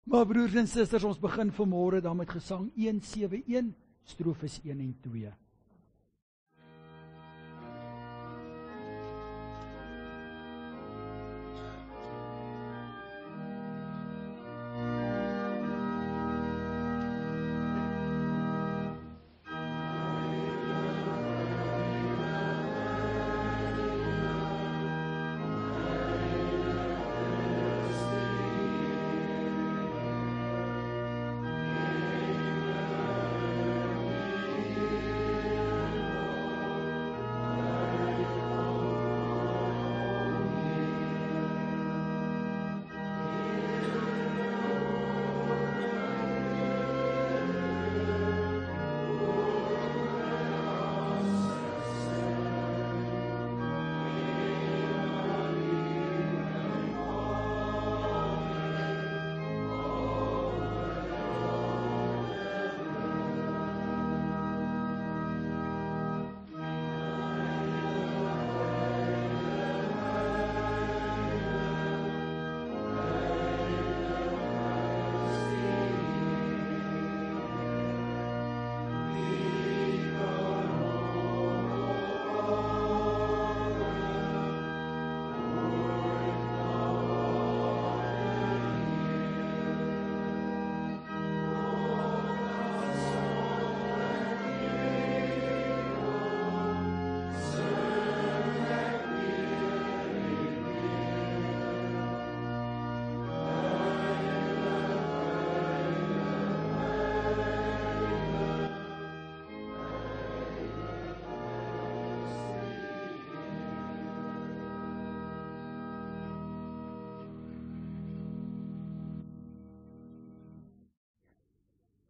Maar broers en susters, ons begin vanmôre dan met gesang 171, strofes 1 en 2.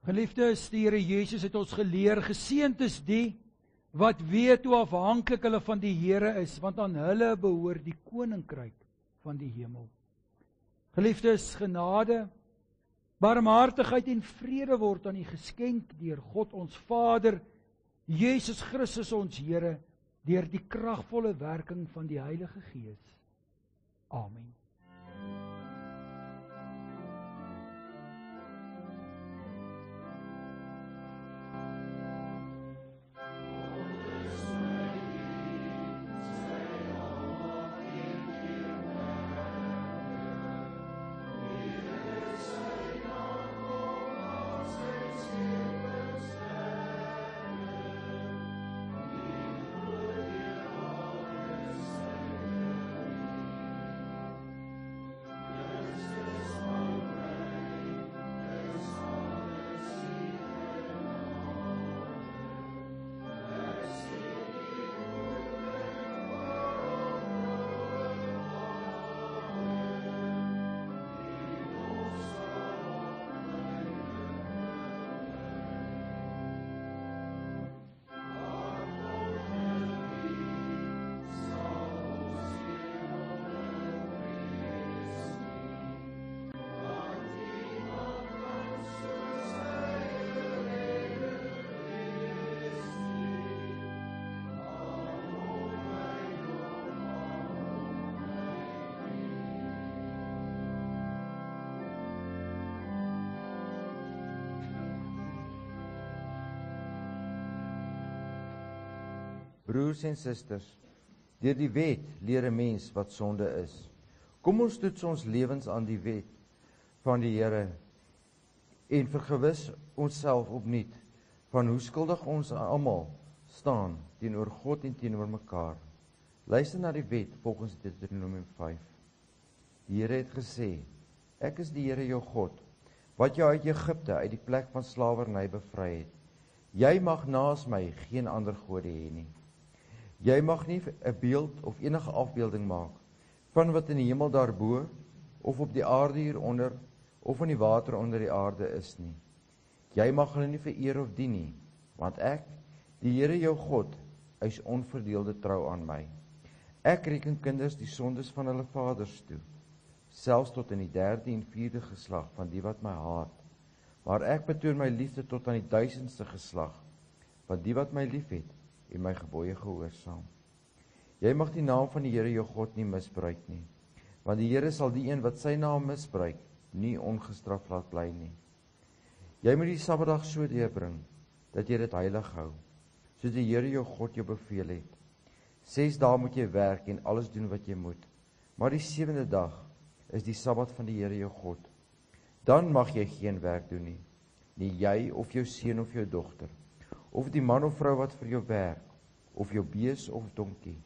Geliefdes, die Here Jesus het ons geleer, geseënd is die wat weet hoe afhanklik hulle van die Here is, want aan hulle behoort die koninkryk van die hemel. Geliefdes, genade, barmhartigheid en vrede word aan u geskenk deur God ons Vader, Jesus Christus ons Here, deur die kragvolle werking van die Heilige Gees. Amen. Broers en susters, deur die wet leer 'n mens wat sonde is. Kom ons toets ons lewens aan die wet van die Here en vergewis onsself opnuut van hoe skuldig ons almal staan teenoor God en teenoor mekaar. Luister na die wet volgens Deuteronomium 5. Die Here het gesê, ek is die Here jou God, wat jou uit Egipte, uit die plek van slawerny bevry het. Jy mag naas my geen ander gode hê nie. Jy mag nie 'n beeld of enige afbeelding maak van wat in die hemel daarbo of op die aarde hieronder of in die water onder die aarde is nie. Jy mag hulle nie vereer of dien nie, want ek, die Here jou God, is onverdeelde trou aan my. Ek reken kinders die sondes van hulle vaders toe, selfs tot in die 3de en 4de geslag van die wat my haat. Maar ek betoon my liefde tot aan die 1000ste geslag van die wat my liefhet en my gebooie gehoorsaam. Jy mag die naam van die Here jou God nie misbruik nie, want die Here sal die een wat sy naam misbruik, nie ongestraf laat bly nie. Jy moet die Sabbatdag so deurbring, dat jy dit heilig hou, soos die Here jou God jou beveel het. 6 dae moet jy werk en alles doen wat jy moet, maar die 7de dag is die Sabbat van die Here jou God. Dan mag jy geen werk doen nie, nie jy of jou seun of jou dogter, of die man of vrou wat vir jou werk, of jou bees of donkie,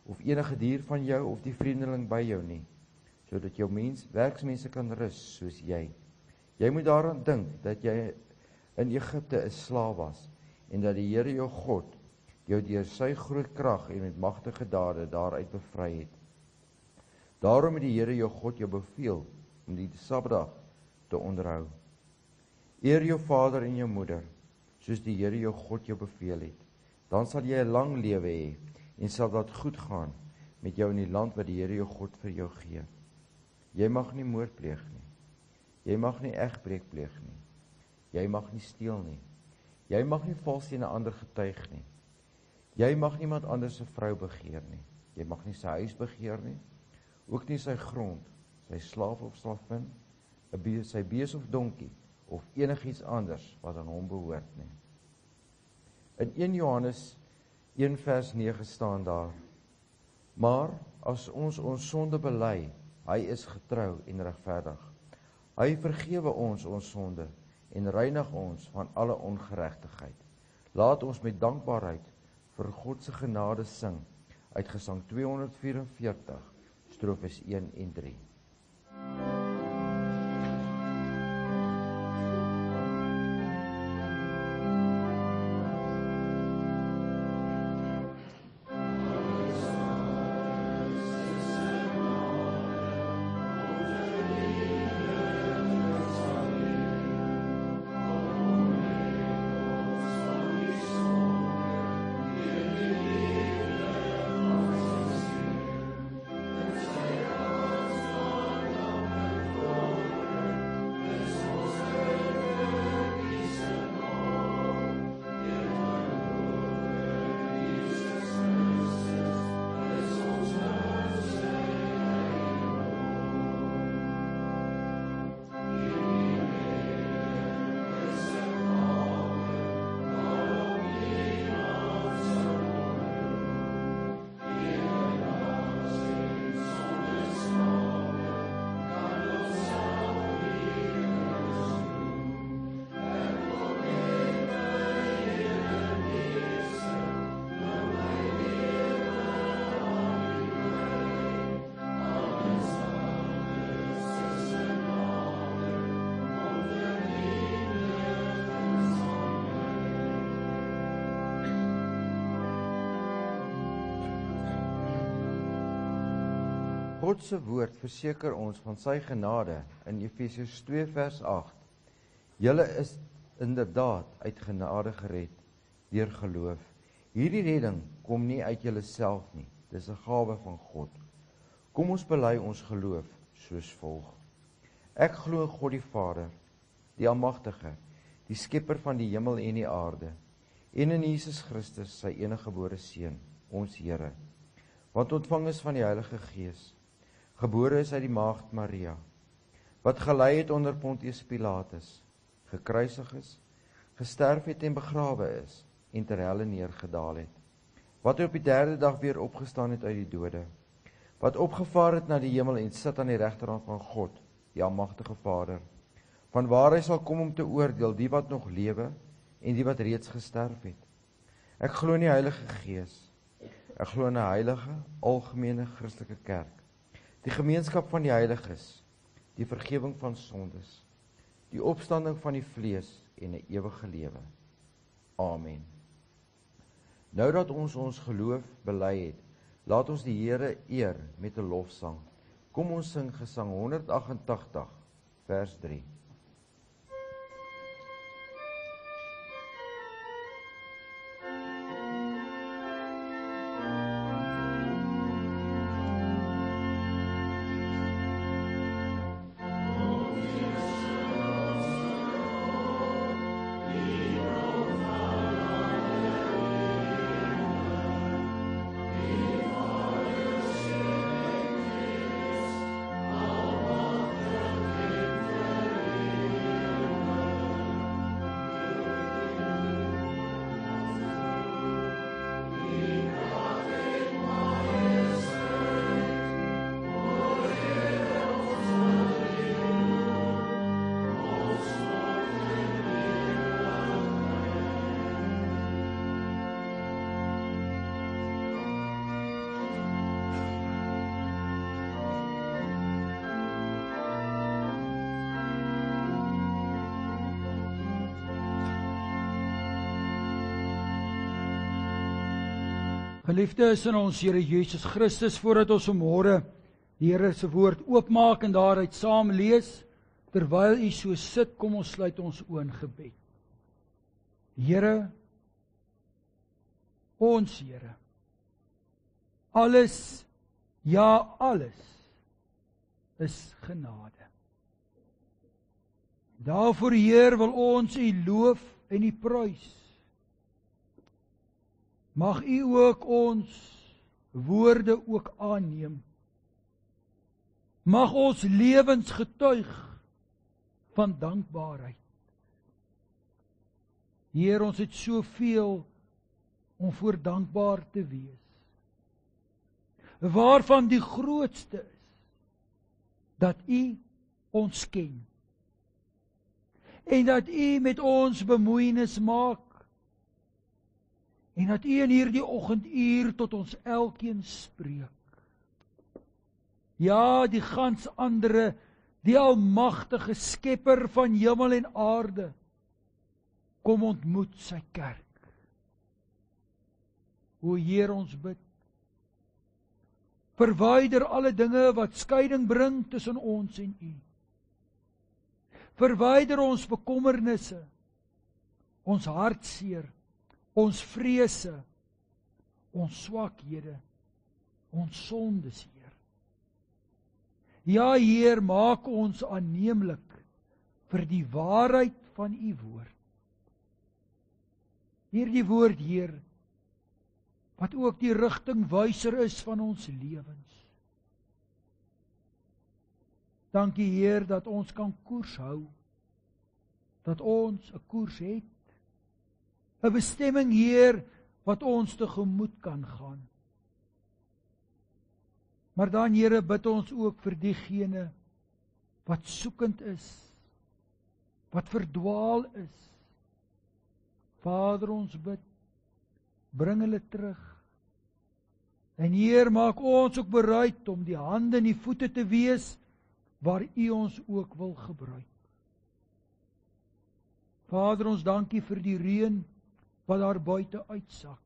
of enige dier van jou of die vreemdeling by jou nie, sodat jou werksmense kan rus soos jy. Jy moet daaraan dink dat jy in Egipte 'n slaaf was en dat die Here jou God jou deur sy groot krag en met magtige dade daaruit bevry het. Daarom het die Here jou God jou beveel om die Sabbatdag te onderhou. Eer jou vader en jou moeder, soos die Here jou God jou beveel het. Dan sal jy 'n lang lewe hê en sal dit goed gaan met jou in die land wat die Here jou God vir jou gee. Jy mag nie moord pleeg nie. Jy mag nie egbreek pleeg nie. Jy mag nie steel nie. Jy mag nie vals teen 'n ander getuig nie. Jy mag niemand anders se vrou begeer nie. Jy mag nie sy huis begeer nie, ook nie sy grond, sy slaaf of slavin, sy bees of donkie, of enigiets anders wat aan hom behoort nie. In 1 Johannes 1 vers 9 staan daar: Maar as ons sonde bely, hy is getrou en regverdig. Hy vergewe ons sonde en reinig ons van alle ongeregtigheid. Laat ons met dankbaarheid vir God se genade sing uit Gesang 244, strofes 1 en 3. God se woord verseker ons van sy genade in Efesiërs 2 vers 8. Julle is inderdaad uit genade gered deur geloof. Hierdie redding kom nie uit julleself nie, dis 'n gawe van God. Kom ons bely ons geloof soos volg. Ek glo in God die Vader, die Almagtige, die skepper van die hemel en die aarde, en in Jesus Christus, sy eniggebore Seun, ons Here, wat ontvang is van die Heilige Gees, gebore is uit die maagd Maria, wat gelei het onder Pontius Pilatus, gekruisig is, gesterf het en begrawe is, en ter helle neergedaal het, wat op die 3de dag weer opgestaan het uit die dode, wat opgevaar het na die hemel en sit aan die regterhand van God, die Almagtige Vader, vanwaar hy sal kom om te oordeel die wat nog lewe en die wat reeds gesterf het. Ek glo in die Heilige Gees, ek glo in 'n heilige, algemene Christelike kerk, die gemeenskap van die heiliges, die vergifnis van sondes, die opstanding van die vlees en 'n ewige lewe. Amen. Nou dat ons geloof bely het, laat ons die Here eer met 'n lofsang. Kom ons sing Gesang 188, vers 3. Geliefdes in ons Here Jesus Christus, voordat ons vanmôre die Here se woord oopmaak en daaruit saam lees, terwyl u so sit, kom ons sluit ons oë in gebed. Here, ons Here, alles, ja alles, is genade. Daarvoor, Heer, wil ons u loof en u prys. Mag u ook ons woorde ook aanneem. Mag ons lewens getuig van dankbaarheid. Heer, ons het soveel om voor dankbaar te wees. Waarvan die grootste is, dat u ons ken. En dat u met ons bemoeienis maak. En dat u in hierdie oggenduur tot ons elkeen spreek. Ja, die gans andere, die almagtige skepper van hemel en aarde, kom ontmoet sy kerk. O Heer, ons bid, verwyder alle dinge wat skeiding bring tussen ons en u. Verwyder ons bekommernisse, ons hartseer, ons vrese, ons swakhede, ons sondes, Heer. Ja, Heer, maak ons aanneemlik vir die waarheid van u woord. Hierdie woord, Heer, wat ook die rigtingwyser is van ons lewens. Dankie, Heer, dat ons kan koers hou, dat ons 'n koers het, 'n bestemming, Heer, wat ons tegemoet kan gaan. Maar dan, Here, bid ons ook vir diegene wat soekend is, wat verdwaal is. Vader, ons bid, bring hulle terug. En Heer, maak ons ook bereid om die hande en die voete te wees, waar u ons ook wil gebruik. Vader, ons dankie vir die reën wat daar buite uitsak.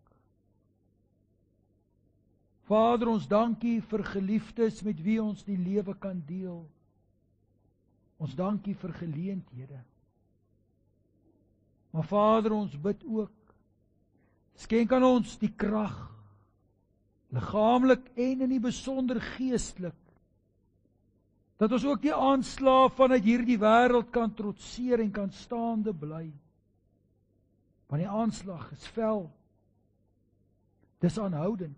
Vader, ons dankie vir geliefdes met wie ons die lewe kan deel. Ons dankie vir geleenthede. Maar Vader, ons bid ook, skenk aan ons die krag, liggaamlik en in die besonder geestelik, dat ons ook die aanslae vanuit hierdie wêreld kan trotseer en kan staande bly. Want die aanslag is vel. Dis aanhoudend.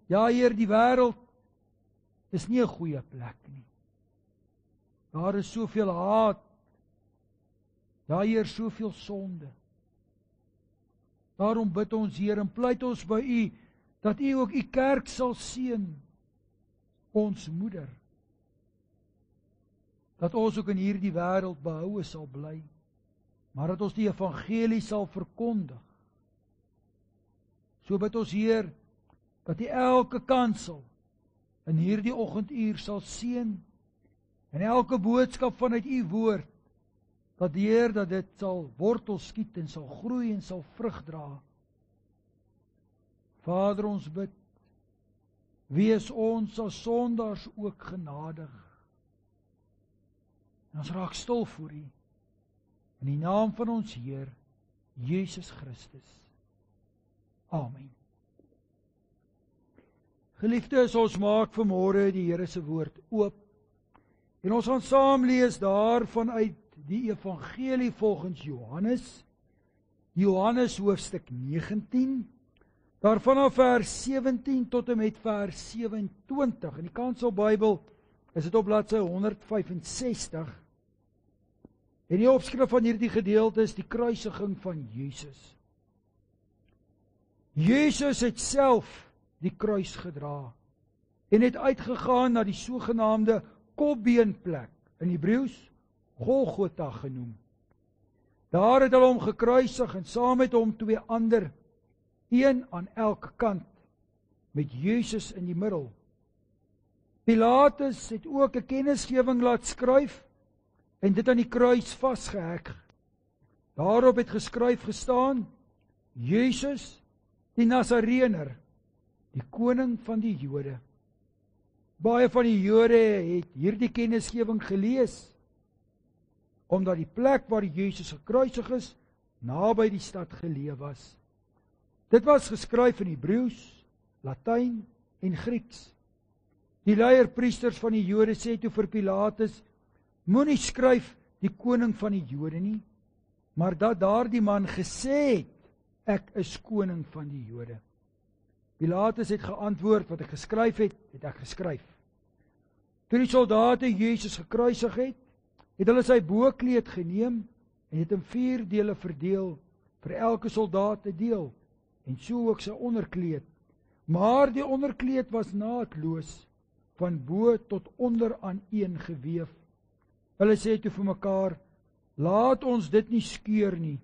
Ja, Heer, die wêreld is nie 'n goeie plek nie. Daar is soveel haat. Ja, Heer, soveel sonde. Daarom bid ons, Heer, en pleit ons by u, dat u ook u kerk sal seën, ons moeder. Dat ons ook in hierdie wêreld behoue sal bly, maar dat ons die evangelie sal verkondig. So bid ons, Heer, dat u elke kansel in hierdie oggenduur sal seën, en elke boodskap vanuit u woord, dat Heer, dat dit sal wortel skiet en sal groei en sal vrug dra. Vader, ons bid, wees ons as sondaars ook genadig. En ons raak stil voor u, in die naam van ons Heer, Jesus Christus. Amen. Geliefdes, ons maak vanmôre die Here se woord oop, en ons gaan saam lees daar vanuit die evangelie volgens Johannes, Johannes hoofstuk 19, daarvan vers 17 tot en met vers 27. In die Kanselbybel is dit op bladsy 165. En die opskrif van hierdie gedeelte is die kruisiging van Jesus. Jesus het self die kruis gedra en het uitgegaan na die sogenaamde kopbeenplek, in Hebreëus Golgotha genoem. Daar het hulle hom gekruisig en saam met hom 2 ander, een aan elke kant, met Jesus in die middel. Pilatus het ook 'n kennisgewing laat skryf en dit aan die kruis vasgehek. Daarop het geskryf gestaan: Jesus, die Nasareëner, die koning van die Jode. Baie van die Jode het hierdie kennisgewing gelees, omdat die plek waar Jesus gekruisig is, naby die stad geleë was. Dit was geskryf in Hebreëus, Latyn en Grieks. Die leierpriesters van die Jode sê toe vir Pilatus, moenie skryf die koning van die Jode nie, maar dat daardie man gesê het, ek is koning van die Jode. Pilatus het geantwoord, wat ek geskryf het, het ek geskryf. Toe die soldate Jesus gekruisig het, het hulle sy boekleed geneem en het hom 4 dele verdeel, vir elke soldaat 'n deel, en so ook sy onderkleed. Maar die onderkleed was naadloos, van bo tot onder aan een geweef. Hulle sê toe vir mekaar, laat ons dit nie skeur nie,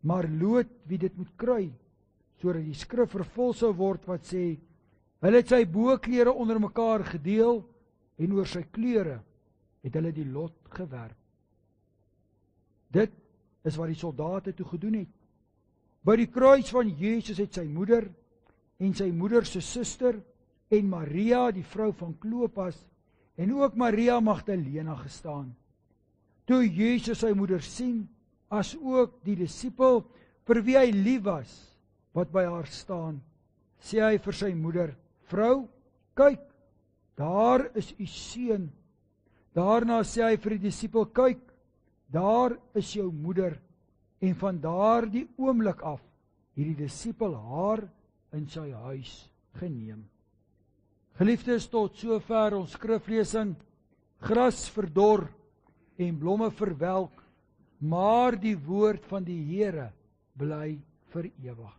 maar loot wie dit moet kry, sodat die skrif vervul sou word wat sê, hulle het sy boklere onder mekaar gedeel, en oor sy klere het hulle die lot gewerp. Dit is wat die soldate toe gedoen het. By die kruis van Jesus het sy moeder en sy moeder se suster en Maria, die vrou van Klopas, en ook Maria Magdalena gestaan. Toe Jesus sy moeder sien, as ook die disipel vir wie hy lief was, wat by haar staan, sê hy vir sy moeder, vrou, kyk, daar is u seun. Daarna sê hy vir die disipel, kyk, daar is jou moeder. En van daardie oomblik af, het die disipel haar in sy huis geneem. Geliefdes, tot sover ons skriflesing, gras verdor en blomme verwelk, maar die woord van die Here bly vir ewig.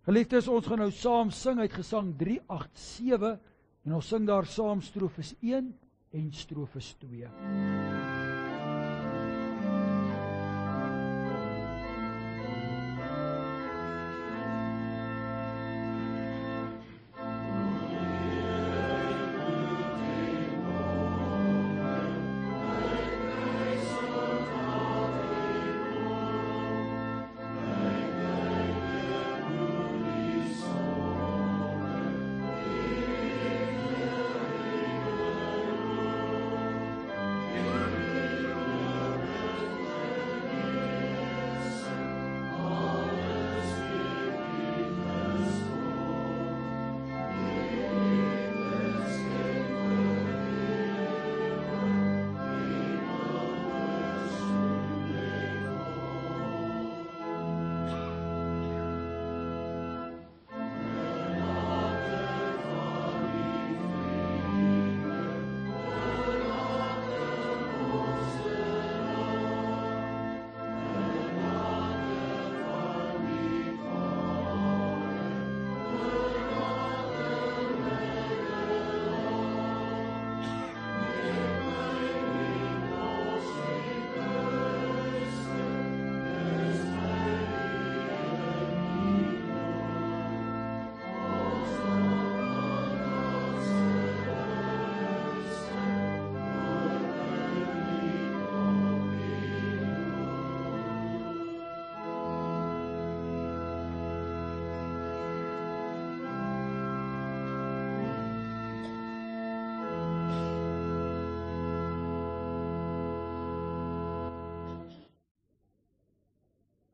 Geliefdes, ons gaan nou saam sing uit Gesang 387, en ons sing daar saam strofes 1 en strofes 2.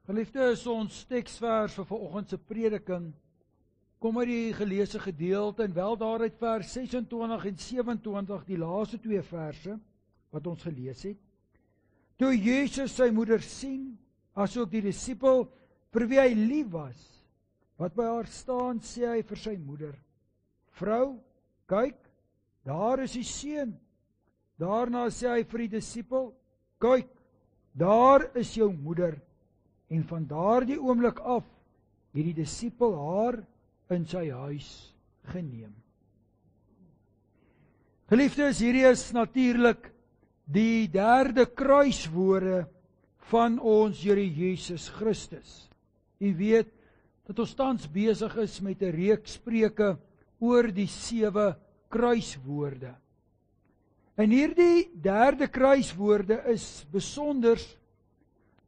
Geliefde, is ons teksvers vir vanoggend se prediking, kom uit die geleesde gedeelte, en wel daaruit vers 26 en 27, die laaste 2 verse, wat ons gelees het. Toe Jesus sy moeder sien, asook die disipel, vir wie hy lief was, wat by haar staan, sê hy vir sy moeder, vrou, kyk, daar is die seun. Daarna sê hy vir die disipel, kyk, daar is jou moeder. En van daardie oomblik af, het die disipel haar in sy huis geneem. Geliefdes, hierdie is natuurlik die 3de kruiswoorde van ons Here Jesus Christus. U weet dat ons tans besig is met 'n reeks preke oor die 7 kruiswoorde. En hierdie 3de kruiswoorde is besonder.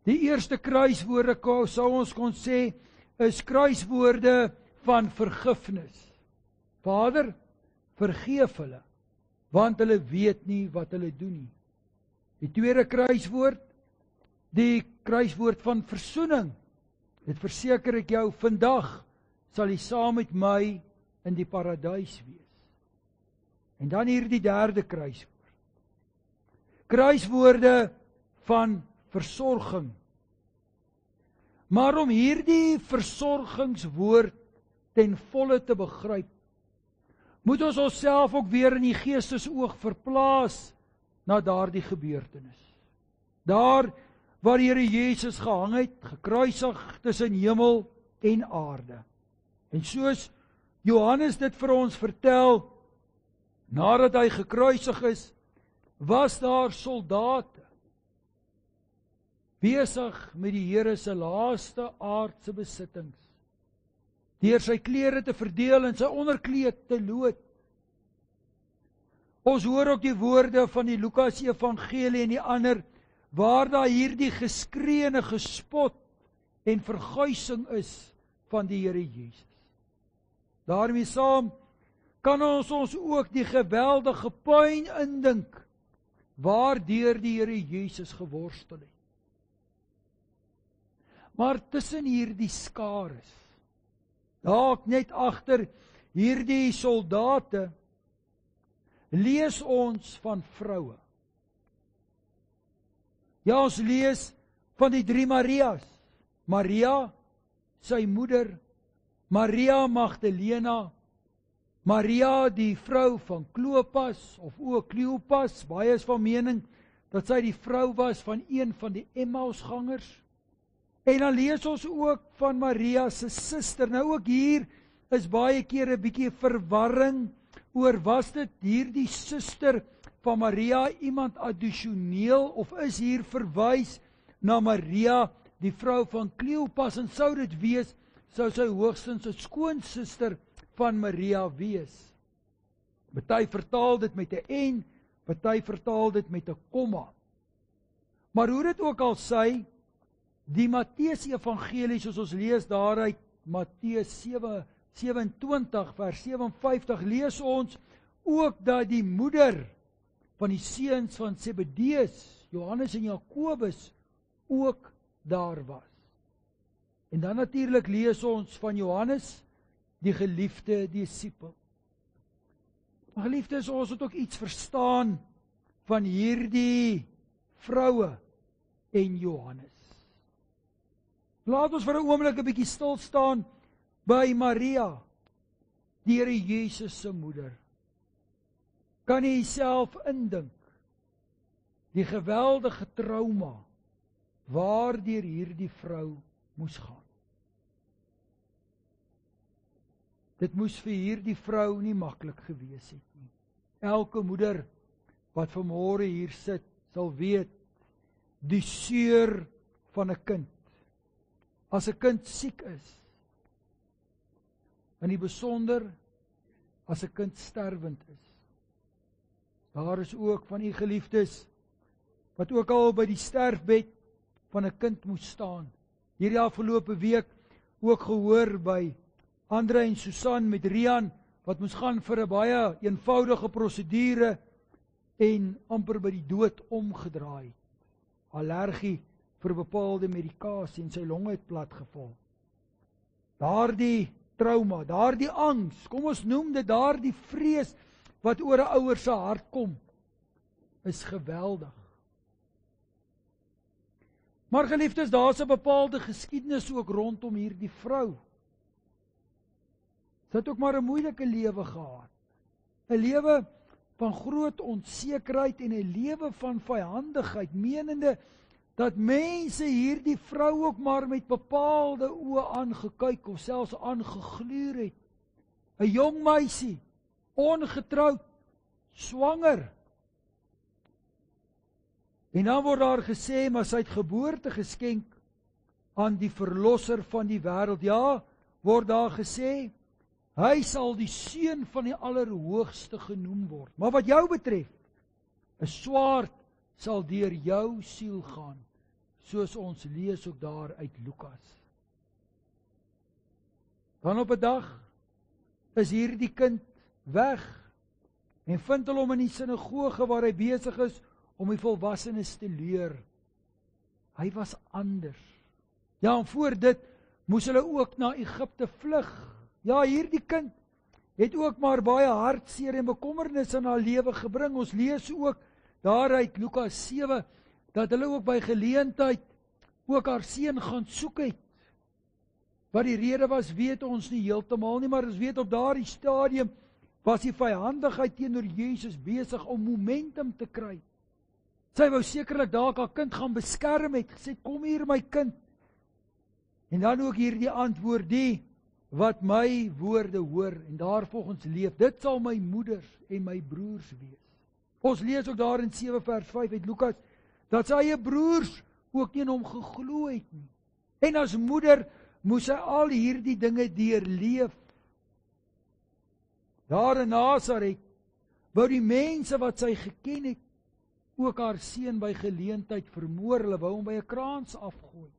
Die eerste kruiswoorde, sou ons kon sê, is kruiswoorde van vergifnis. Vader, vergeef hulle, want hulle weet nie wat hulle doen nie. Die tweede kruiswoord, die kruiswoord van versoening. Dit verseker ek jou, vandag sal jy saam met my in die paradys wees. En dan hier die derde kruiswoord. Kruiswoorde van versorging. Maar om hierdie versorgingswoord ten volle te begryp, moet ons onsself ook weer in die geestesoog verplaas na daardie gebeurtenis. Daar waar die Here Jesus gehang het, gekruisig tussen hemel en aarde. En soos Johannes dit vir ons vertel, nadat hy gekruisig is, was daar soldate besig met die Here se laaste aardse besittings, deur sy klere te verdeel en sy onderkleed te loot. Ons hoor ook die woorde van die Lukas Evangelie en die ander, waar daar hierdie geskree en gespot en verguising is van die Here Jesus. Daarmee saam kan ons ook die geweldige pyn indink, waardeur die Here Jesus geworstel het. Maar tussen hierdie skares, dalk net agter hierdie soldate, lees ons van vroue. Ja, ons lees van die 3 Marias. Maria, sy moeder, Maria Magdalena, Maria die vrou van Klopas, of ook Kleopas, baie is van mening, dat sy die vrou was van een van die Emmausgangers. En dan lees ons ook van Maria se suster. Nou ook hier is baie keer 'n bietjie verwarring oor, was dit hierdie suster van Maria iemand addisioneel, of is hier verwys na Maria, die vrou van Kleopas, en sou dit wees, sou sy hoogstens 'n skoonsuster van Maria wees. Party vertaal dit met 'n en, party vertaal dit met 'n komma. Maar hoe dit ook al sy, die Matteus Evangelie, soos ons lees daaruit, Matteus 27 vers 57, lees ons ook dat die moeder van die seuns van Zebedeus, Johannes en Jakobus, ook daar was. En dan natuurlik lees ons van Johannes, die geliefde disipel. Maar geliefdes, ons moet ook iets verstaan van hierdie vroue en Johannes. Laat ons vir 'n oomblik 'n bietjie stil staan by Maria, die Here Jesus se moeder. Kan jy self indink die geweldige trauma waardeur hierdie vrou moes gaan? Dit moes vir hierdie vrou nie maklik gewees het nie. Elke moeder wat vanmôre hier sit, sal weet die seer van 'n kind. As 'n kind siek is, in die besonder as 'n kind sterwend is. Daar is ook van u geliefdes wat ook al by die sterfbed van 'n kind moes staan. Hierdie afgelope week ook gehoor by Andre en Susan met Rian, wat moes gaan vir 'n baie eenvoudige prosedure en amper by die dood omgedraai. Allergie vir bepaalde medikasie en sy longe het platgeval. Daardie trauma, daardie angs, kom ons noem dit daardie vrees wat oor 'n ouer se hart kom, is geweldig. Maar geliefdes, daar's 'n bepaalde geskiedenis ook rondom hierdie vrou. Sy het ook maar 'n moeilike lewe gehad. 'n Lewe van groot onsekerheid en 'n lewe van vyandigheid, menende dat mense hierdie vrou ook maar met bepaalde oë aangekyk of selfs aangegluur het. 'n Jong meisie, ongetroud, swanger. En dan word daar gesê, maar sy het geboorte geskenk aan die verlosser van die wêreld. Ja, word daar gesê, hy sal die seun van die Allerhoogste genoem word. Maar wat jou betref, 'n swaard sal deur jou siel gaan, soos ons lees ook daar uit Lukas. Dan op 'n dag is hierdie kind weg en vind hulle hom in die sinagoge waar hy besig is om die volwassenes te leer. Hy was anders. Ja, en voor dit moes hulle ook na Egipte vlug. Ja, hierdie kind het ook maar baie hartseer en bekommernis in haar lewe gebring. Ons lees ook daaruit Lukas 7, dat hulle ook by geleentheid ook haar seun gaan soek het. Wat die rede was, weet ons nie heeltemal nie, maar ons weet op daardie stadium was die vyhandigheid teenoor Jesus besig om momentum te kry. Sy wou sekerlik dalk haar kind gaan beskerm het, gesê, kom hier my kind. En dan ook hierdie antwoord, die wat my woorde hoor en daarvolgens leef, dit sal my moeders en my broers wees. Ons lees ook daar in 7 vers 5 uit Lukas, dat sy eie broers ook nie in hom geglo het nie. En as moeder moes sy al hierdie dinge deurleef. Daar in Nasaret wou die mense wat sy geken het, ook haar seun by geleentheid vermoor. Hulle wou hom by 'n kraans afgooi.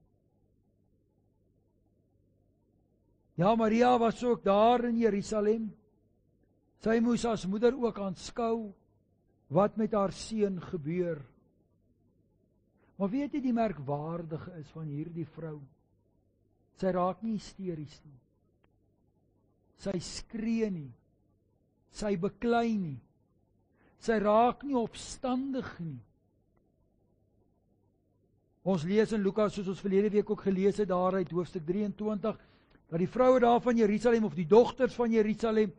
Ja, Maria was ook daar in Jerusalem. Sy moes as moeder ook aanskou wat met haar seun gebeur. Maar weet jy die merkwaardige is van hierdie vrou? Sy raak nie hysteries nie. Sy skree nie. Sy beklei nie. Sy raak nie opstandig nie. Ons lees in Lukas, soos ons verlede week ook gelees het, daaruit hoofstuk 23, dat die vroue daar van Jerusalem, of die dogters van Jerusalem,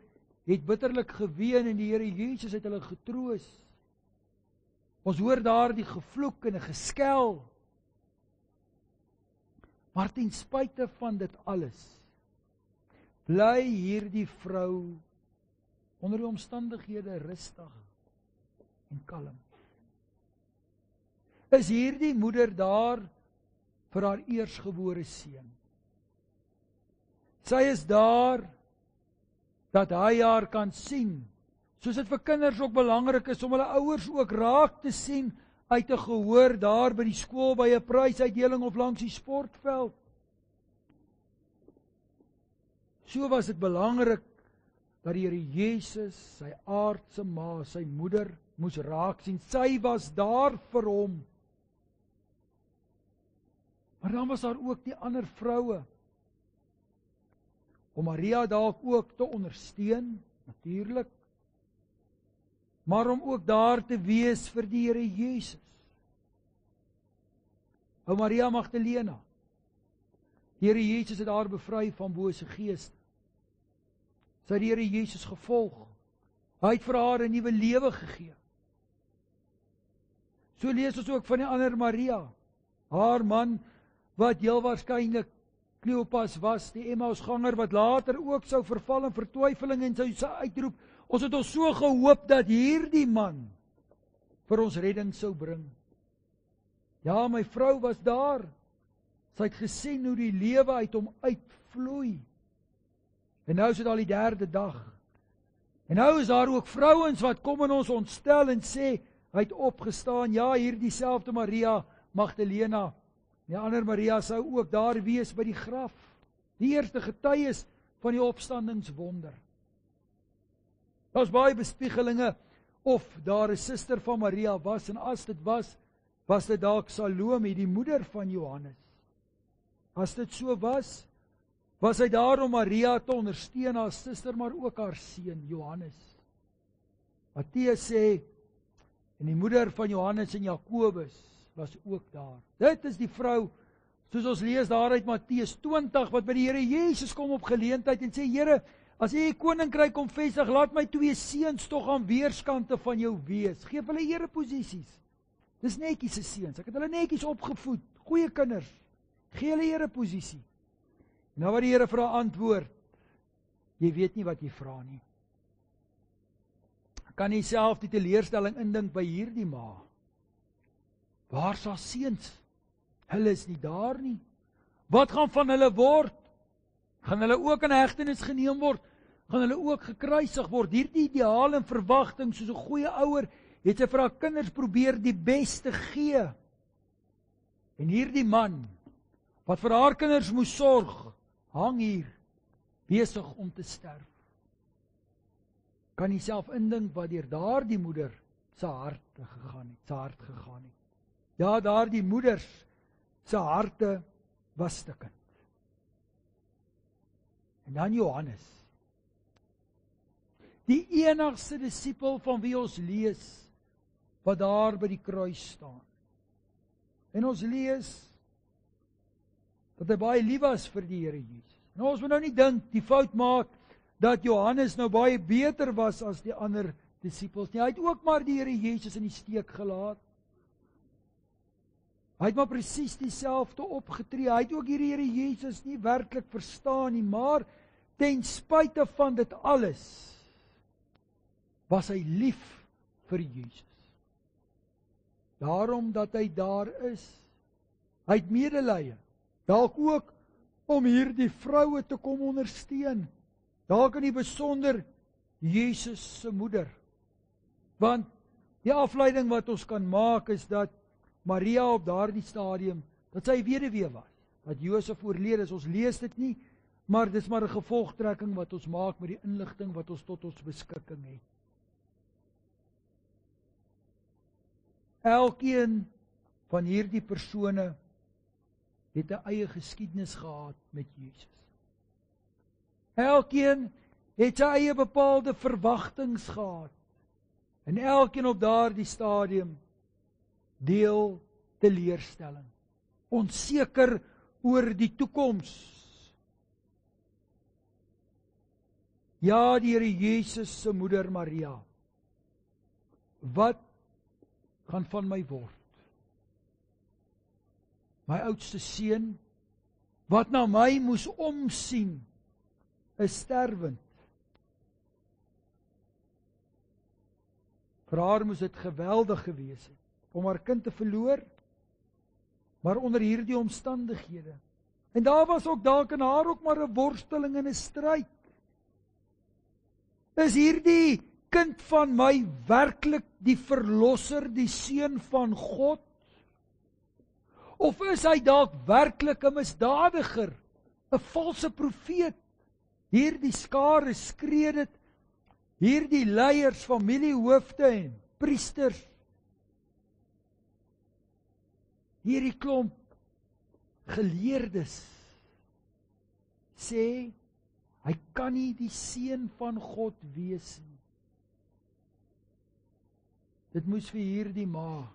het bitterlik geween en die Here Jesus het hulle getroos. Ons hoor daar die gevloek en die geskel. Maar ten spyte van dit alles, bly hierdie vrou onder die omstandighede rustig en kalm. Is hierdie moeder daar vir haar eersgebore seun? Sy is daar dat hy haar kan sien, soos dit vir kinders ook belangrik is om hulle ouers ook raak te sien uit 'n gehoor daar by die skool, by 'n prysuitdeling of langs die sportveld. So was dit belangrik dat die Here Jesus, sy aardse ma, sy moeder, moes raak sien. Sy was daar vir hom. Maar dan was daar ook die ander vroue, om Maria dalk ook te ondersteun, natuurlik, maar om ook daar te wees vir die Here Jesus. Ou Maria Magdalena, die Here Jesus het haar bevry van bose geeste. Sy het die Here Jesus gevolg. Hy het vir haar 'n nuwe lewe gegee. So lees ons ook van die ander Maria, haar man, wat heel waarskynlik Kleopas was, die Emmausganger, wat later ook sou verval in vertwyfeling en sou uitroep, ons het ons so gehoop dat hierdie man vir ons redding sou bring. Ja, my vrou was daar. Sy het gesien hoe die lewe uit hom uitvloei. En nou is dit al die 3de dag. En nou is daar ook vrouens wat kom in ons ontstel en sê, hy het opgestaan. Ja, hier dieselfde Maria Magdalena. Die ander Maria sou ook daar wees by die graf. Die eerste getuies van die opstandingswonder. Daar is baie bespiegelinge of daar 'n suster van Maria was, en as dit was dit dalk Salome, die moeder van Johannes. As dit so was hy daar om Maria te ondersteun, haar suster, maar ook haar seun Johannes. Matteus sê, en die moeder van Johannes en Jakobus was ook daar. Dit is die vrou, soos ons lees daar uit Matteus 20, wat by die Here Jesus kom op geleentheid en sê, Here, as jy koninkryk kom vestig, laat my 2 seuns tog aan weerskante van jou wees. Geef hulle ereposisies. Dis netjies se seuns. Ek het hulle netjies opgevoed, goeie kinders. Gee hulle ereposisie. Nou wat die Here vir haar antwoord, jy weet nie wat jy vra nie. Kan jy self die teleurstelling indink by hierdie ma? Waar is haar seuns? Hulle is nie daar nie. Wat gaan van hulle word? Gaan hulle ook in hegtenis geneem word? Gaan hulle ook gekruisig word? Hierdie ideaal en verwagting, soos 'n goeie ouer, het sy vir haar kinders probeer die beste gee. En hierdie man, wat vir haar kinders moes sorg, hang hier, besig om te sterf. kan jy self indink wat deur daardie moeder se hart gegaan het. Ja, daardie moeders se harte was stikkend. En dan Johannes, die enigste disipel van wie ons lees, wat daar by die kruis staan. En ons lees dat hy baie lief was vir die Here Jesus. Nou ons moet nou nie dink, die fout maak, dat Johannes nou baie beter was as die ander disipels nie. Hy het ook maar die Here Jesus in die steek gelaat. Hy het maar presies dieselfde opgetree. Hy het ook hierdie Here Jesus nie werklik verstaan nie, maar ten spyte van dit alles, was hy lief vir Jesus. Daarom dat hy daar is. Hy het medelee. Dalk ook om hierdie vroue te kom ondersteun. Dalk in die besonder Jesus se moeder. Want die afleiding wat ons kan maak is dat Maria op daardie stadium, dat sy weduwee was. Dat Josef oorlede is, ons lees dit nie, maar dis maar 'n gevolgtrekking wat ons maak met die inligting wat ons tot ons beskikking het. Elkeen van hierdie persone het 'n eie geskiedenis gehad met Jesus. Elkeen het sy eie bepaalde verwagtinge gehad. En elkeen op daardie stadium deel teleurstelling. Onseker oor die toekoms. Ja, die Here Jesus se moeder Maria. Wat gaan van my word? My oudste seun, wat na my moes omsien, is sterwend. Vir haar moes dit geweldig gewees het, om haar kind te verloor, maar onder hierdie omstandighede. En daar was ook dalk in haar ook maar 'n worsteling en 'n stryd. Is hierdie kind van my werklik die verlosser, die seun van God? Of is hy dalk werklik 'n misdadiger, 'n valse profeet? Hierdie skare skree dit, hierdie leiers, familiehoofde en priesters, hierdie klomp geleerdes sê, hy kan nie die seun van God wees nie. Dit moes vir hierdie ma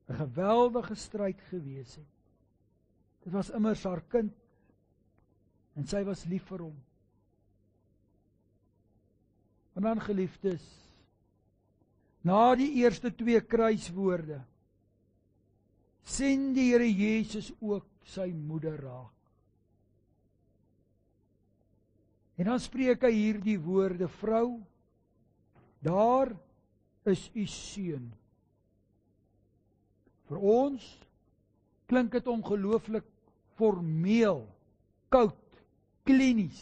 'n geweldige stryd gewees het. Dit was immers haar kind, en sy was lief vir hom. En dan, geliefdes, na die eerste 2 kruiswoorde, sien die Here Jesus ook sy moeder raak. En dan spreek hy hierdie woorde: vrou, daar is u seun. Vir ons klink dit ongelooflik formeel, koud, klinies.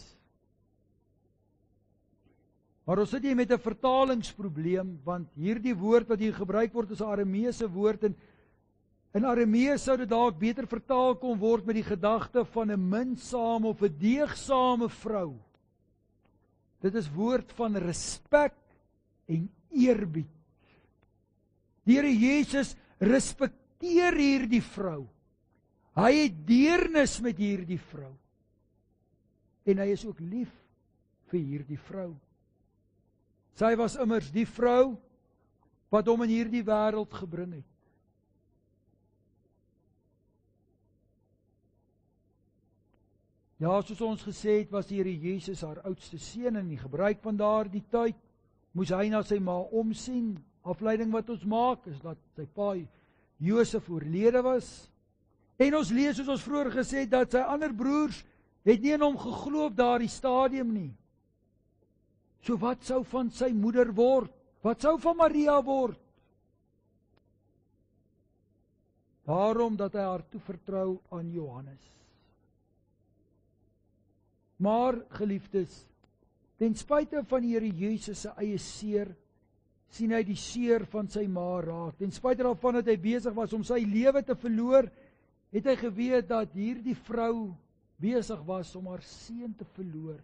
Maar ons sit hier met 'n vertalingsprobleem, want hierdie woord wat hier gebruik word is 'n Arameese woord, en in Aramees sou dit dalk beter vertaal kon word met die gedagte van 'n minsame of 'n deegsame vrou. Dit is woord van respek en eerbied. Die Here Jesus respekteer hierdie vrou. Hy het deernis met hierdie vrou. En hy is ook lief vir hierdie vrou. Sy was immers die vrou wat hom in hierdie wêreld gebring het. Ja, soos ons gesê het, was die Here Jesus haar oudste seun, en in die gebruik van daardie tyd moes hy na sy ma omsien. Afleiding wat ons maak is dat sy pa Josef oorlede was. En ons lees, soos ons vroeër gesê het, dat sy ander broers het nie in hom geglo op daardie stadium nie. So wat sou van sy moeder word? Wat sou van Maria word? Daarom dat hy haar toevertrou aan Johannes. Maar, geliefdes, ten spyte van die Here Jesus se eie seer, sien hy die seer van sy ma raak. Ten spyte daarvan dat hy besig was om sy lewe te verloor, het hy geweet dat hierdie vrou besig was om haar seun te verloor.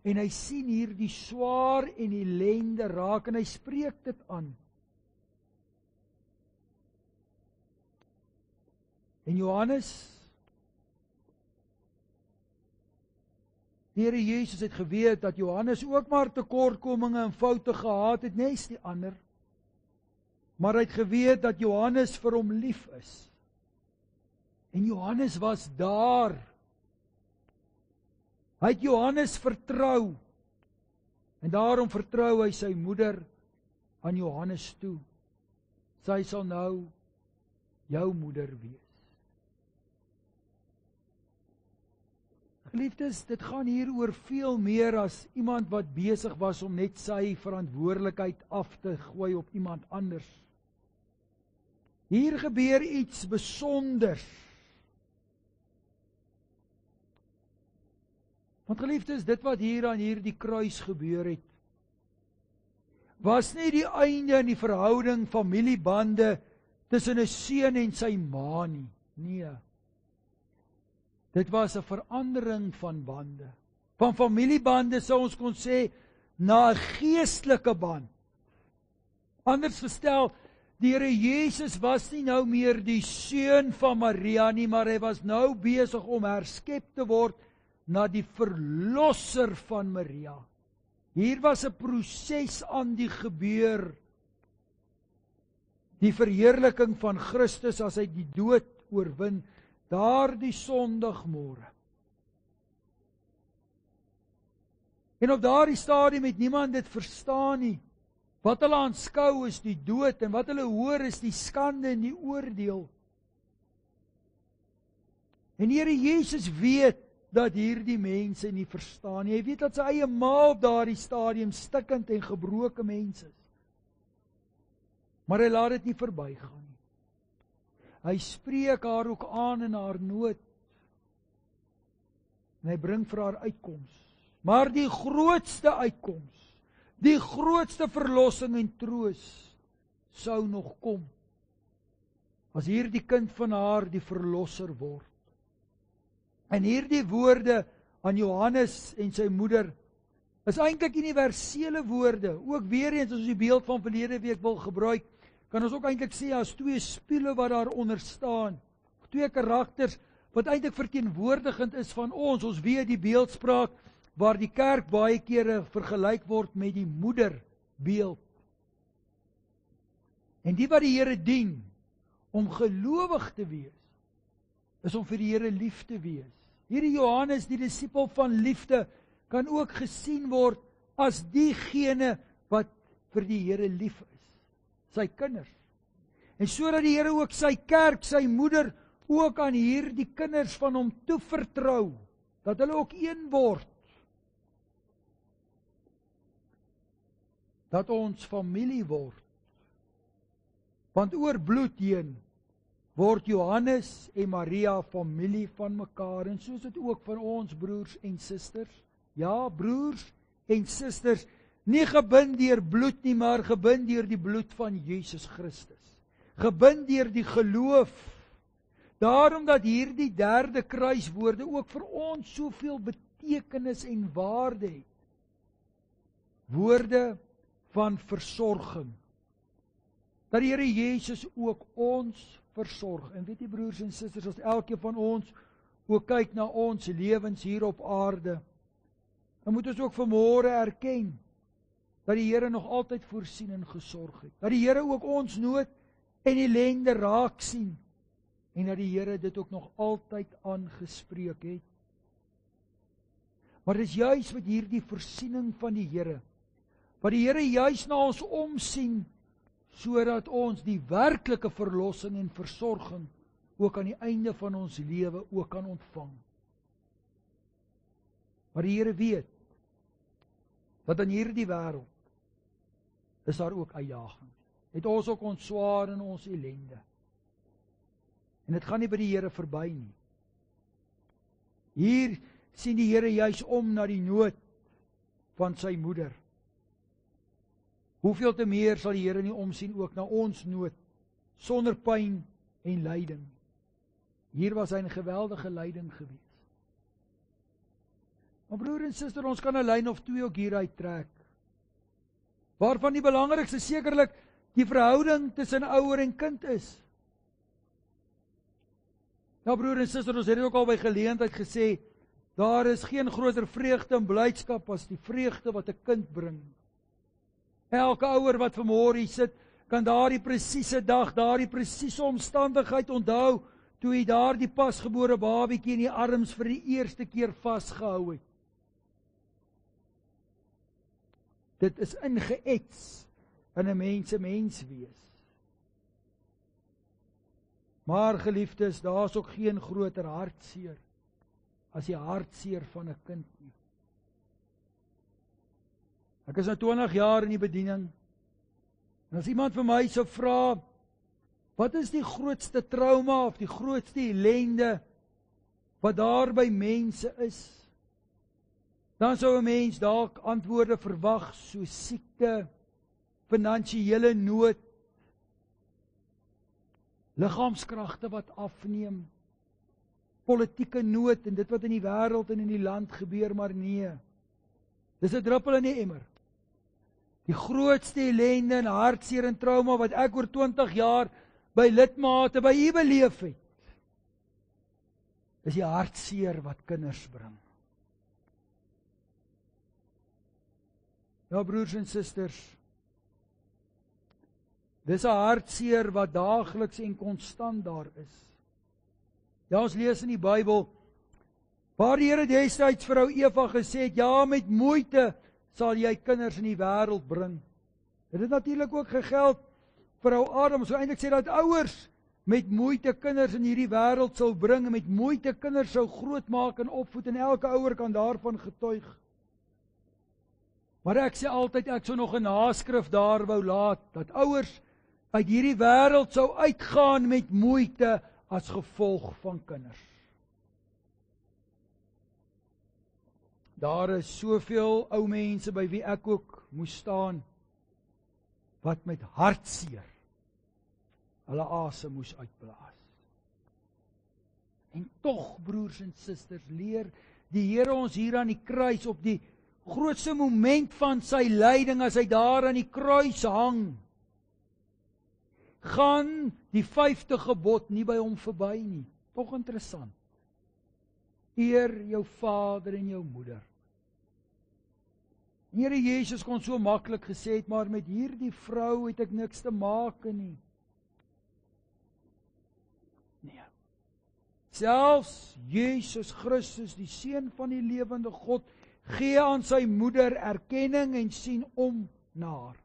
En hy sien hier die swaar en ellende raak, en hy spreek dit aan. En Johannes, die Here Jesus het geweet dat Johannes ook maar tekortkominge en foute gehad het, nes die ander. Maar hy het geweet dat Johannes vir hom lief is. En Johannes was daar. Hy het Johannes vertrou. En daarom vertrou hy sy moeder aan Johannes toe. Sy sal nou jou moeder wees. Geliefdes, dit gaan hier oor veel meer as iemand wat besig was om net sy verantwoordelikheid af te gooi op iemand anders. Hier gebeur iets besonders. Want geliefdes, dit wat hier aan hierdie kruis gebeur het, was nie die einde in die verhouding, familiebande, tussen 'n seun en sy ma nie. Nee. Dit was 'n verandering van bande. Van familiebande sou ons kon sê, na 'n geestelike band. Anders gestel, die Here Jesus was nie nou meer die seun van Maria nie, maar hy was nou besig om herskep te word na die verlosser van Maria. Hier was 'n proses aan die gebeur. Die verheerliking van Christus as hy die dood oorwin, daardie Sondagmôre. En op daardie stadium het niemand dit verstaan nie. Wat hulle aanskou is die dood, en wat hulle hoor is die skande en die oordeel. En Here Jesus weet dat hierdie mense nie verstaan nie. Hy weet dat sy eie ma op daardie stadium stikkend en gebroke mens is. Maar hy laat dit nie verbygaan nie. Hy spreek haar ook aan in haar nood. En hy bring vir haar uitkoms. Maar die grootste uitkoms, die grootste verlossing en troos sou nog kom, as hierdie kind van haar die verlosser word. En hierdie woorde aan Johannes en sy moeder is eintlik universele woorde. Ook weer eens, as ons die beeld van verlede week wil gebruik, kan ons ook eintlik sê as twee spieële wat daar onder staan, twee karakters wat eintlik verteenwoordigend is van ons. Ons weet die beeldspraak waar die kerk baie kere vergelyk word met die moederbeeld. En die wat die Here dien, om gelowig te wees, is om vir die Here lief te wees. Hierdie Johannes, die disipel van liefde, kan ook gesien word as diegene wat vir die Here lief is, sy kinders. En sodat die Here ook sy kerk, sy moeder, ook aan hierdie kinders van hom toevertrou, dat hulle ook een word. Dat ons familie word. Want oor bloed heen word Johannes en Maria familie van mekaar, en soos dit ook van ons broers en susters. Ja, broers en susters, nie gebind deur bloed nie, maar gebind deur die bloed van Jesus Christus. Gebind deur die geloof. Daarom dat hierdie derde kruiswoorde ook vir ons soveel betekenis en waarde het. Woorde van versorging. Dat die Here Jesus ook ons versorg. En weet jy broers en susters, as elkeen van ons ook kyk na ons lewens hier op aarde, dan moet ons ook vanmôre erken dat die Here nog altyd voorsien en gesorg het. Dat die Here ook ons nood en ellende raak sien. En dat die Here dit ook nog altyd aangespreek het. Maar dit is juis met hierdie voorsiening van die Here, wat die Here juis na ons omsien, sodat ons die werklike verlossing en versorging ook aan die einde van ons lewe ook kan ontvang. Maar die Here weet, dat in hierdie wêreld is daar ook uitdagings. Het ons ook ons swaar en ons ellende. En dit gaan nie by die Here verby nie. Hier sien die Here juis om na die nood van sy moeder. Hoeveel te meer sal die Here nie omsien ook na ons nood, sonder pyn en lyding. Hier was hy 'n geweldige lyding gewees. Maar broer en suster, ons kan 'n lyn of twee ook hieruit trek. Waarvan die belangrikste sekerlik die verhouding tussen ouer en kind is. Ja broer en suster, ons het ook al by geleentheid gesê, daar is geen groter vreugde en blydskap as die vreugde wat 'n kind bring. Elke ouer wat vanmôre hier sit, kan daardie presiese dag, daardie presiese omstandigheid onthou, toe hy daardie pasgebore babietjie in die arms vir die eerste keer vasgehou het. Dit is ingeets in 'n mens se mens wees. Maar geliefdes, daar is ook geen groter hartseer as die hartseer van 'n kind nie. Ek is nou 20 jaar in die bediening, en as iemand vir my sou vra, wat is die grootste trauma of die grootste ellende wat daar by mense is, dan sou 'n mens dalk antwoorde verwag, so siekte, finansiële nood, liggaamskragte wat afneem, politieke nood en dit wat in die wêreld en in die land gebeur, maar nee. Dis 'n druppel in die emmer. Die grootste ellende en hartseer en trauma wat ek oor 20 jaar by lidmate by u beleef het, is die hartseer wat kinders bring. Ja, broers en susters, dis 'n hartseer wat daagliks en konstant daar is. Ja, ons lees in die Bybel, waar die Here destyds vir vrou Eva gesê het, ja, met moeite sal jy kinders in die wêreld bring. Dit het natuurlik ook gegeld vir vrou Adam, so eintlik sê dat ouers met moeite kinders in hierdie wêreld sal bring, en met moeite kinders sou grootmaak en opvoed, en elke ouer kan daarvan getuig. Maar ek sê altyd, ek sou nog 'n naskrif daar wou laat, dat ouers uit hierdie wêreld sou uitgaan met moeite as gevolg van kinders. Daar is soveel ou mense by wie ek ook moes staan, wat met hartseer hulle asem moes uitblaas. En tog, broers en susters, leer die Here ons hier aan die kruis, op die grootste moment van sy lyding, as hy daar aan die kruis hang, gaan die 5de gebod nie by hom verby nie. Tog interessant. Eer jou vader en jou moeder. Here Jesus kon so maklik gesê het, maar met hierdie vrou het ek niks te maak nie. Nee. Selfs Jesus Christus, die Seun van die lewende God, gee aan sy moeder erkenning en sien om na haar.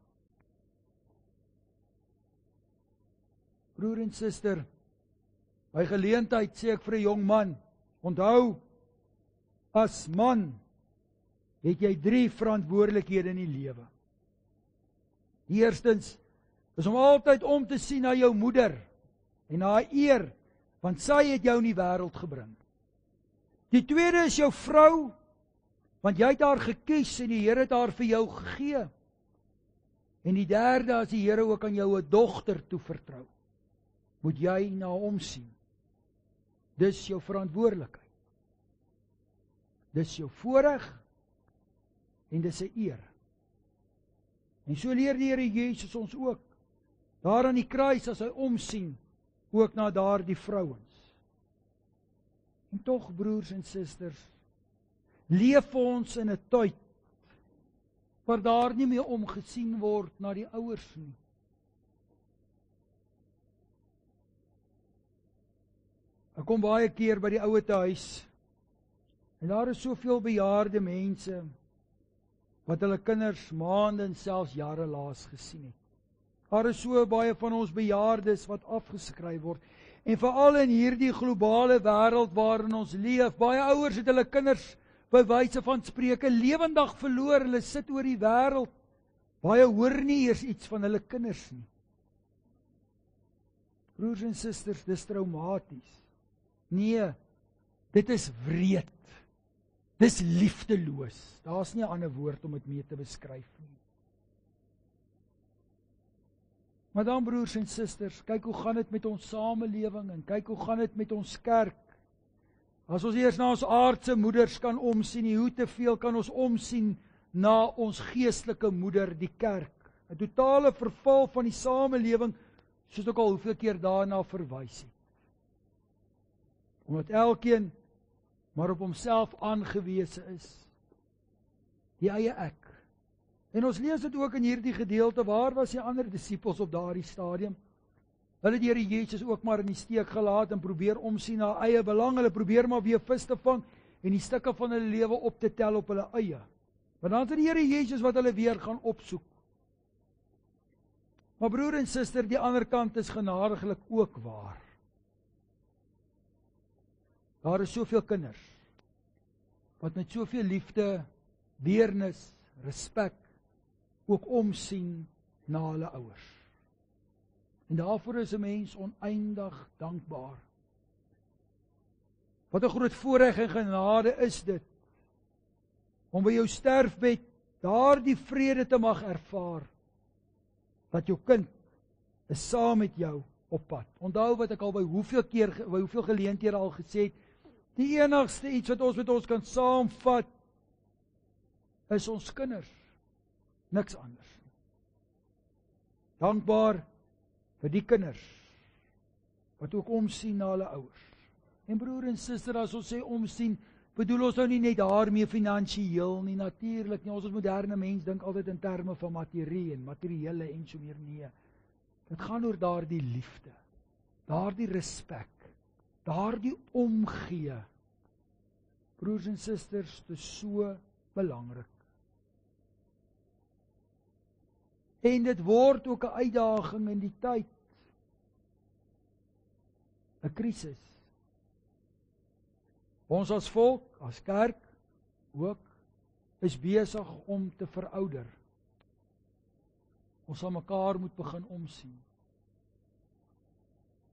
Broer en suster, by geleentheid sê ek vir 'n jong man, onthou, as man het jy 3 verantwoordelikhede in die lewe. Eerstens is om altyd om te sien na jou moeder en na haar eer, want sy het jou in die wêreld gebring. Die tweede is jou vrou, want jy het haar gekies en die Here het haar vir jou gegee. En die derde is die Here ook aan jou 'n dogter toevertrou. Moet jy na hom sien. Dis jou verantwoordelikheid. Dis jou voorreg en dis 'n eer. En so leer die Here Jesus ons ook, daar aan die kruis as hy omsien, ook na daardie vrouens. En tog, broers en susters, leef ons in 'n tyd waar daar nie meer omgesien word na die ouers nie. Ek kom baie keer by die ouete huis, en daar is soveel bejaarde mense, wat hulle kinders maande en selfs jare laas gesien het. Daar is so baie van ons bejaardes wat afgeskryf word, en veral in hierdie globale wêreld waarin ons leef, baie ouers het hulle kinders by wyse van spreuke lewendig verloor, hulle sit oor die wêreld, baie hoor nie eers iets van hulle kinders nie. Broers en susters, dis traumaties. Nee, dit is wreed. Dis liefdeloos. Daar's nie 'n ander woord om dit mee te beskryf nie. Maar dan, broers en susters, kyk hoe gaan dit met ons samelewing, en kyk hoe gaan dit met ons kerk. As ons eers na ons aardse moeders kan omsien, nie, hoe te veel kan ons omsien na ons geestelike moeder, die kerk. 'n Totale verval van die samelewing, soos ook al hoeveel keer daarna verwys het. Omdat elkeen maar op homself aangewese is. Die eie ek. En ons lees dit ook in hierdie gedeelte, waar was die ander disippels op daardie stadium? Hulle het die Here Jesus ook maar in die steek gelaat en probeer omsien na eie belang. Hulle probeer maar weer vis te vang en die stukke van hulle lewe op te tel op hulle eie. Maar dan is dit die Here Jesus wat hulle weer gaan opsoek. Maar broer en suster, die ander kant is genadiglik ook waar. Daar is soveel kinders wat met soveel liefde, deernis, respek ook omsien na hulle ouers. En daarvoor is 'n mens oneindig dankbaar. Wat 'n groot voorreg en genade is dit, om by jou sterfbed daardie vrede te mag ervaar, dat jou kind is saam met jou op pad. Onthou wat ek al by hoeveel geleenthede al gesê het, die enigste iets wat ons met ons kan saamvat, is ons kinders. Niks anders. Dankbaar vir die kinders, wat ook omsien na hulle ouers. En broer en suster, as ons sê omsien, bedoel ons nou nie net daarmee finansiëel nie, natuurlik nie. Ons as moderne mens dink altyd in terme van materie en materiële en so meer. Nee. Dit gaan oor daardie liefde, daardie respek, daardie omgee. Broers en susters, dit is so belangrik. En dit word ook 'n uitdaging in die tyd. 'n Krisis. Ons as volk, as kerk, ook, is besig om te verouder. Ons sal mekaar moet begin omsien.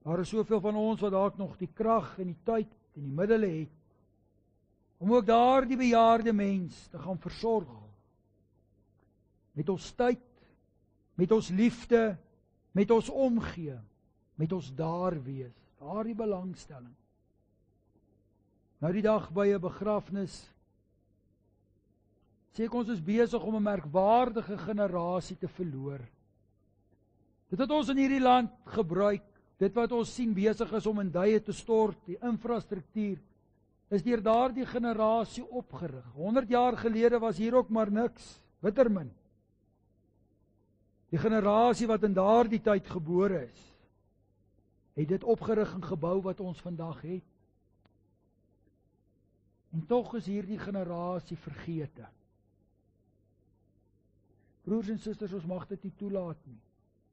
Daar is soveel van ons wat dalk nog die krag en die tyd en die middele het, om ook daardie bejaarde mens te gaan versorg. Met ons tyd, met ons liefde, met ons omgee, met ons daar wees, daardie belangstelling. Nou die dag by 'n begrafnis, sê ek ons is besig om 'n merkwaardige generasie te verloor. Dit wat ons in hierdie land gebruik, dit wat ons sien besig is om in duie te stort, die infrastruktuur, is deur daardie generasie opgerig. 100 jaar gelede was hier ook maar niks, bitter min. Die generasie wat in daardie tyd gebore is, het dit opgerig en gebou wat ons vandag het. En tog is hierdie generasie vergete. Broers en susters, ons mag dit nie toelaat nie.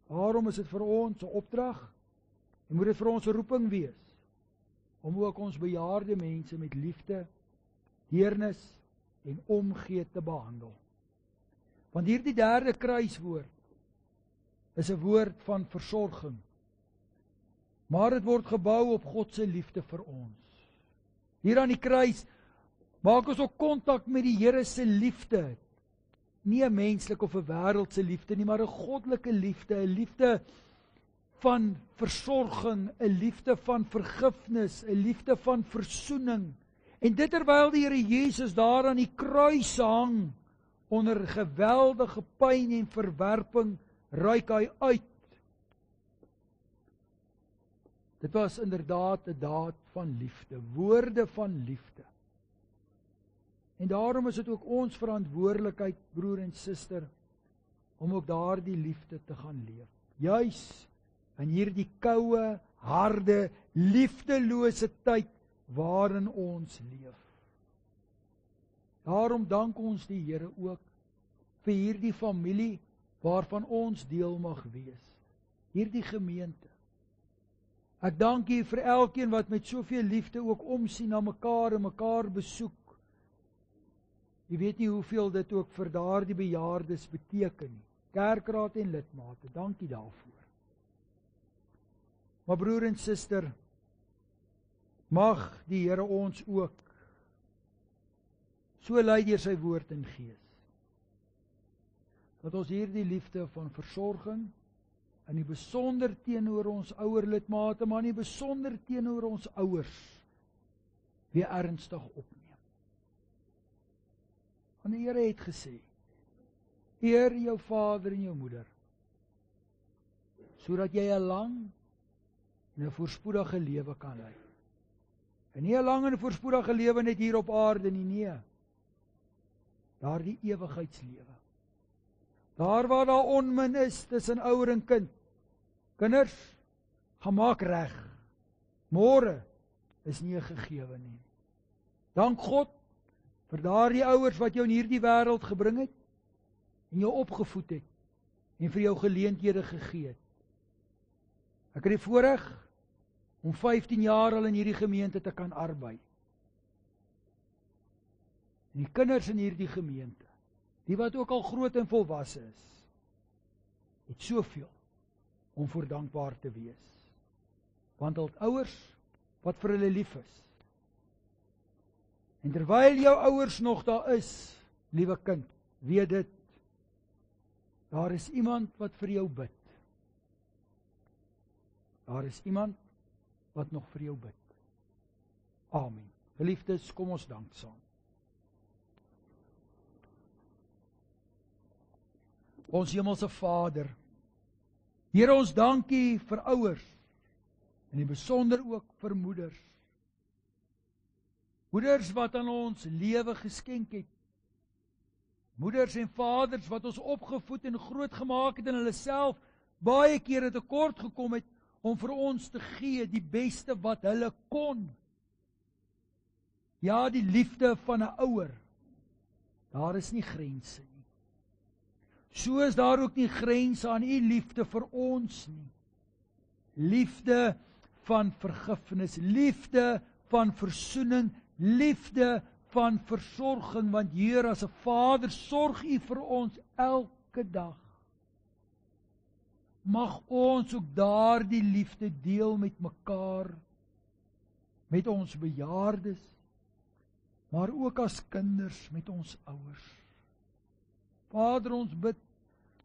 Daarom is dit vir ons 'n opdrag, en moet dit vir ons 'n roeping wees, om ook ons bejaarde mense met liefde, deernis en omgee te behandel. Want hierdie derde kruiswoord is 'n woord van versorging. Maar dit word gebou op God se liefde vir ons. Hier aan die kruis maak ons ook kontak met die Here se liefde. Nie 'n menslike of 'n wêreldse liefde nie, maar 'n goddelike liefde, 'n liefde van versorging, 'n liefde van vergifnis, 'n liefde van versoening. En dit terwyl die Here Jesus daar aan die kruis hang, onder geweldige pyn en verwerping, reik hy uit. Dit was inderdaad 'n daad van liefde, woorde van liefde. En daarom is dit ook ons verantwoordelikheid, broer en suster, om ook daardie liefde te gaan leef. Juis in hierdie koue, harde, liefdelose tyd waarin ons leef. Daarom dank ons die Here ook vir hierdie familie waarvan ons deel mag wees. Hierdie gemeente. Ek dank U vir elkeen wat met soveel liefde ook omsien na mekaar en mekaar besoek. Jy weet nie hoeveel dit ook vir daardie bejaardes beteken nie. Kerkraad en lidmate, dankie daarvoor. Maar broer en suster, mag die Here ons ook so lei deur sy woord en gees, dat ons hierdie liefde van versorging, in die besonder teenoor ons ouer lidmate, maar in die besonder teenoor ons ouers, weer ernstig opneem. Want die Here het gesê, eer jou vader en jou moeder, sodat jy 'n lang en 'n voorspoedige lewe kan lei. En nie 'n lang en 'n voorspoedige lewe net hier op aarde nie, nee. Daardie ewigheidslewe. Daar waar daar onmin is tussen ouer en kind. Kinders, gaan maak reg. Môre is nie 'n gegewe nie. Dank God vir daardie ouers wat jou in hierdie wêreld gebring het en jou opgevoed het en vir jou geleenthede gegee het. Ek het die voorreg om 15 jaar al in hierdie gemeente te kan arbei. En die kinders in hierdie gemeente, die wat ook al groot en volwasse is, het soveel om voor dankbaar te wees. Want hulle het ouers wat vir hulle lief is. En terwyl jou ouers nog daar is, liewe kind, weet dit, daar is iemand wat vir jou bid. Daar is iemand wat nog vir jou bid. Amen. Geliefdes, kom ons dank saam. Ons hemelse Vader, Here, ons dankie vir ouers, en in besonder ook vir moeders. Moeders wat aan ons lewe geskenk het. Moeders en vaders wat ons opgevoed en grootgemaak het en hulle self baie kere tekort gekom het om vir ons te gee die beste wat hulle kon. Ja, die liefde van 'n ouer. Daar is nie grense nie. So is daar ook nie grense aan u liefde vir ons nie. Liefde van vergifnis, liefde van versoening, liefde van versorging, want Here, as 'n Vader, sorg u vir ons elke dag. Mag ons ook daardie liefde deel met mekaar, met ons bejaardes, maar ook as kinders met ons ouers. Vader, ons bid,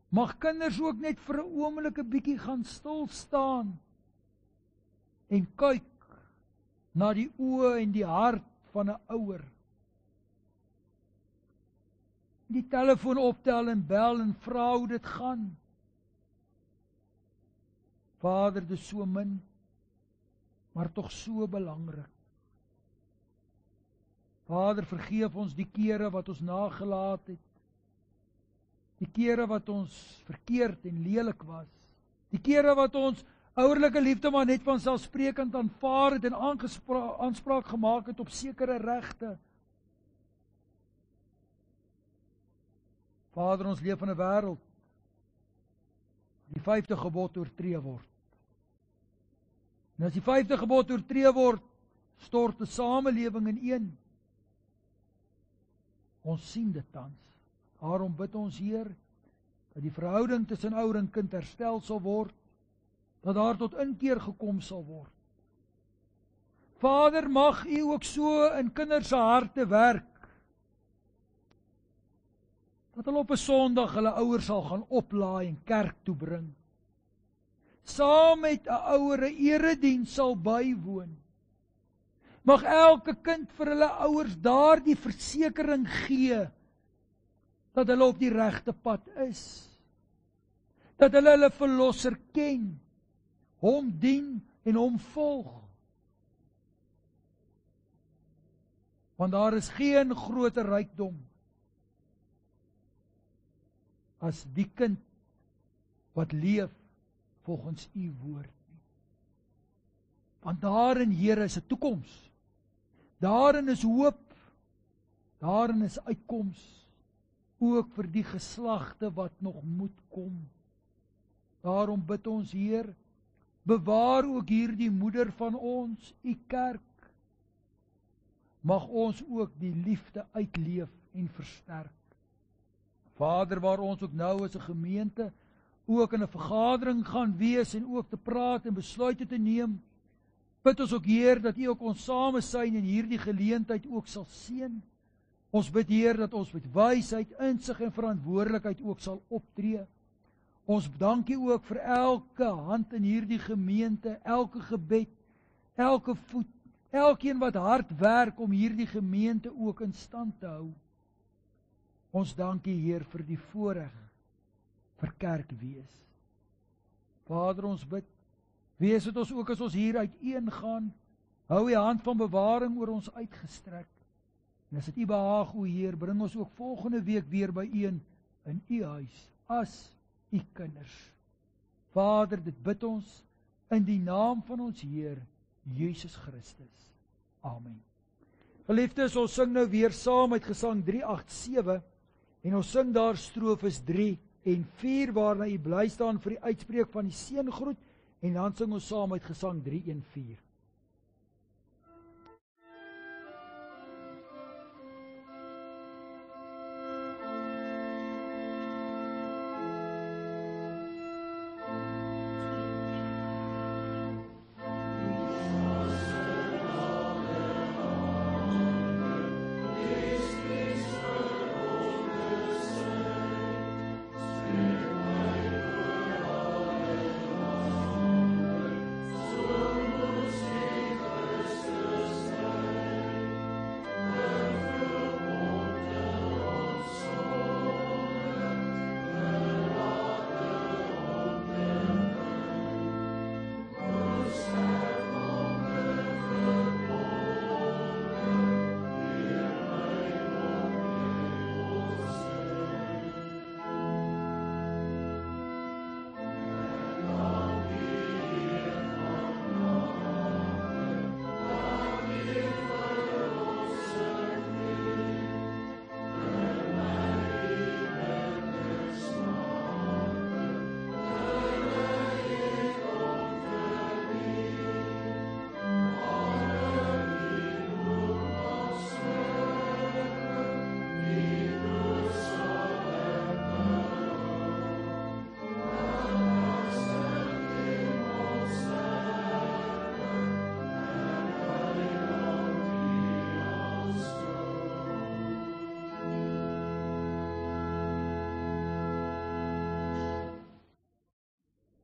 mag kinders ook net vir 'n oomblik 'n bietjie gaan stil staan en kyk na die oë en die hart van 'n ouer. Die telefoon optel en bel en vra hoe dit gaan. Vader, dit is so min, maar tog so belangrik. Vader, vergeef ons die kere wat ons nagelaat het. Die kere wat ons verkeerd en lelik was. Die kere wat ons ouerlike liefde maar net vanselfsprekend aanvaar het en aanspraak gemaak het op sekere regte. Vader, ons leef in 'n wêreld die 5de gebod oortree word. En as die 5de gebod oortree word, stort 'n samelewing ineen. Ons sien dit tans. Daarom bid ons, Heer, dat die verhouding tussen ouer en kind herstel sal word, dat daar tot inkeer gekom sal word. Vader, mag u ook so in kinders se harte werk, dat hulle op 'n Sondag hulle ouers sal gaan oplaai en kerk toe bring. Saam met 'n ouer 'n erediens sal bywoon. Mag elke kind vir hulle ouers daardie versekering gee, dat hulle op die regte pad is. Dat hulle hulle verlosser ken, hom dien en hom volg. Want daar is geen groter rykdom as die kind wat leef volgens u woord nie. Want daarin, Here, is 'n toekoms. Daarin is hoop. Daarin is uitkoms. Ook vir die geslagte wat nog moet kom. Daarom bid ons, Heer, bewaar ook hierdie moeder van ons, u kerk. Mag ons ook die liefde uitleef en versterk. Vader, waar ons ook nou as 'n gemeente ook in 'n vergadering gaan wees en ook te praat en besluite te neem, bid ons ook, Heer, dat u ook ons samesyn in hierdie geleentheid ook sal seën. Ons bid, Heer, dat ons met wysheid, insig en verantwoordelikheid ook sal optree. Ons dankie ook vir elke hand in hierdie gemeente, elke gebed, elke voet, elkeen wat hard werk om hierdie gemeente ook in stand te hou. Ons dankie Heer vir die voorreg vir kerk wees. Vader, ons bid, wees het ons ook as ons hier uiteen gaan, hou die hand van bewaring oor ons uitgestrek. En as dit U behaag, o Heer, bring ons ook volgende week weer byeen in U huis, as U kinders. Vader, dit bid ons in die naam van ons Heer, Jesus Christus. Amen. Geliefdes, ons sing nou weer saam uit Gesang 387, en ons sing daar strofes 3 en 4, waarna U bly staan vir die uitspreek van die seëngroet, en dan sing ons saam uit Gesang 314.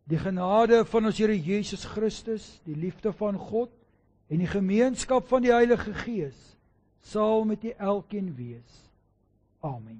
Die genade van ons Here Jesus Christus, die liefde van God en die gemeenskap van die Heilige Gees sal met u elkeen wees. Amen.